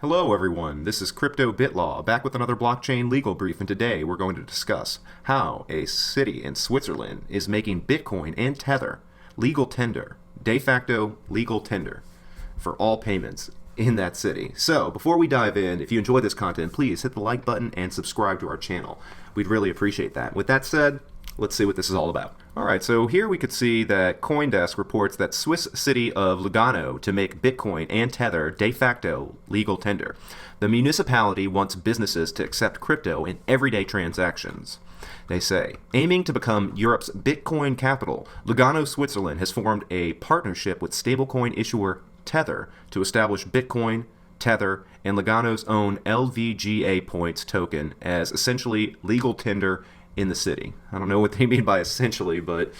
Hello everyone, this is Crypto BitLaw, back with another blockchain legal brief, and today we're going to discuss how a city in Switzerland is making Bitcoin and Tether legal tender, de facto legal tender, for all payments in that city. So, before we dive in, if you enjoy this content, please hit the like button and subscribe to our channel. We'd really appreciate that. With that said, let's see what this is all about. Alright, so here we could see that CoinDesk reports that Swiss city of Lugano to make Bitcoin and Tether de facto legal tender. The municipality wants businesses to accept crypto in everyday transactions. They say, aiming to become Europe's Bitcoin capital, Lugano, Switzerland has formed a partnership with stablecoin issuer Tether to establish Bitcoin, Tether, and Lugano's own LVGA points token as essentially legal tender in the city. I don't know what they mean by essentially, but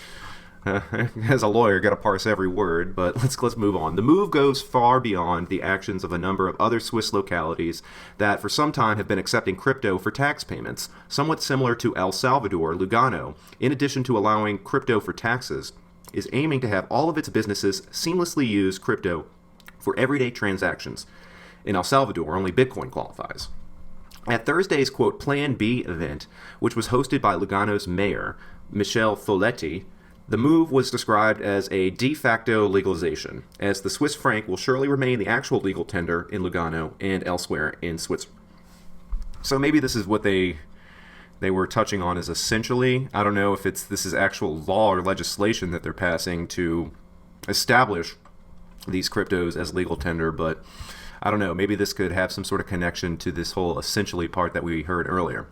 as a lawyer, got to parse every word. But let's move on. The move goes far beyond the actions of a number of other Swiss localities that for some time have been accepting crypto for tax payments, somewhat similar to El Salvador. Lugano, in addition to allowing crypto for taxes, is aiming to have all of its businesses seamlessly use crypto for everyday transactions. In El Salvador, only Bitcoin qualifies. At Thursday's, quote, Plan B event, which was hosted by Lugano's mayor, Michel Folletti, the move was described as a de facto legalization, as the Swiss franc will surely remain the actual legal tender in Lugano and elsewhere in Switzerland. So maybe this is what they were touching on as essentially. I don't know if this is actual law or legislation that they're passing to establish these cryptos as legal tender, but I don't know, maybe this could have some sort of connection to this whole essentially part that we heard earlier.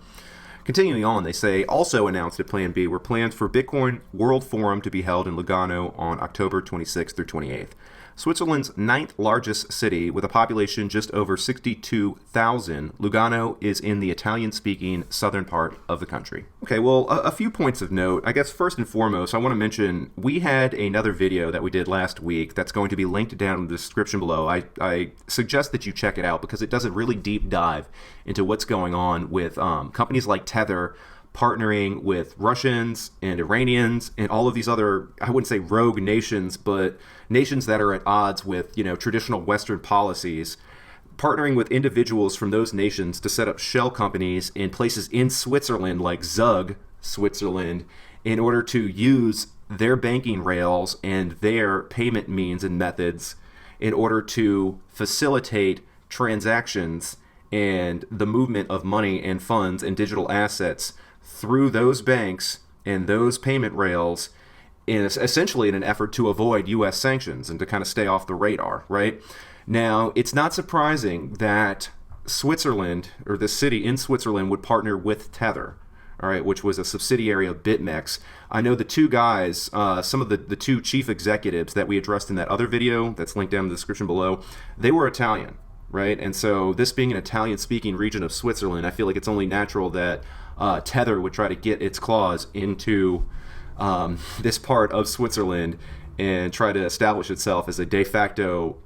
Continuing on, they say, also announced at Plan B were plans for Bitcoin World Forum to be held in Lugano on October 26th through 28th. Switzerland's ninth largest city with a population just over 62,000, Lugano is in the Italian-speaking southern part of the country. Okay, well, a few points of note. I guess first and foremost, I want to mention we had another video that we did last week that's going to be linked down in the description below. I suggest that you check it out because it does a really deep dive into what's going on with companies like Tether partnering with Russians and Iranians and all of these other, I wouldn't say rogue nations, but nations that are at odds with, traditional Western policies, partnering with individuals from those nations to set up shell companies in places in Switzerland like Zug, Switzerland, in order to use their banking rails and their payment means and methods in order to facilitate transactions and the movement of money and funds and digital assets through those banks and those payment rails, essentially in an effort to avoid U.S. sanctions and to kind of stay off the radar, right? Now, it's not surprising that Switzerland, or the city in Switzerland, would partner with Tether, all right, which was a subsidiary of BitMEX. I know the two guys, some of the two chief executives that we addressed in that other video that's linked down in the description below, they were Italian, right? And so this being an Italian-speaking region of Switzerland, I feel like it's only natural that Tether would try to get its claws into this part of Switzerland and try to establish itself as a de facto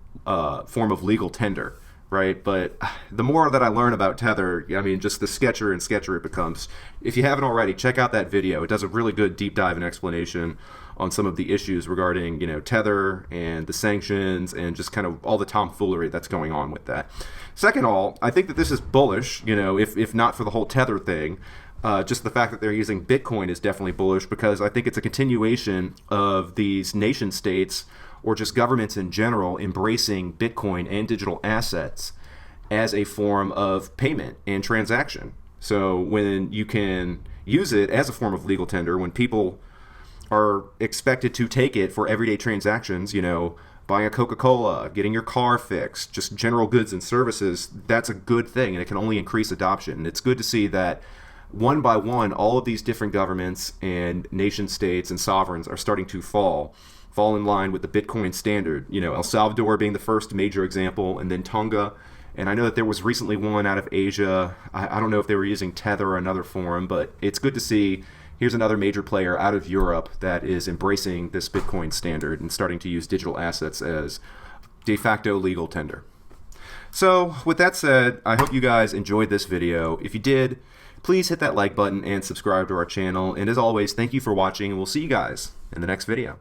form of legal tender, right? But the more that I learn about Tether, I mean, just the sketchier and sketchier it becomes. If you haven't already, check out that video. It does a really good deep dive and explanation on some of the issues regarding, Tether and the sanctions and just kind of all the tomfoolery that's going on with that. Second of all, I think that this is bullish, if not for the whole Tether thing. Just the fact that they're using Bitcoin is definitely bullish because I think it's a continuation of these nation states or just governments in general embracing Bitcoin and digital assets as a form of payment and transaction. So when you can use it as a form of legal tender, when people are expected to take it for everyday transactions, buying a Coca-Cola, getting your car fixed, just general goods and services, that's a good thing, and it can only increase adoption. And it's good to see that one by one, all of these different governments and nation states and sovereigns are starting to fall in line with the Bitcoin standard. El Salvador being the first major example, and then Tonga. And I know that there was recently one out of Asia. I don't know if they were using Tether or another form, but it's good to see here's another major player out of Europe that is embracing this Bitcoin standard and starting to use digital assets as de facto legal tender. So with that said, I hope you guys enjoyed this video. If you did, please hit that like button and subscribe to our channel. And as always, thank you for watching, and we'll see you guys in the next video.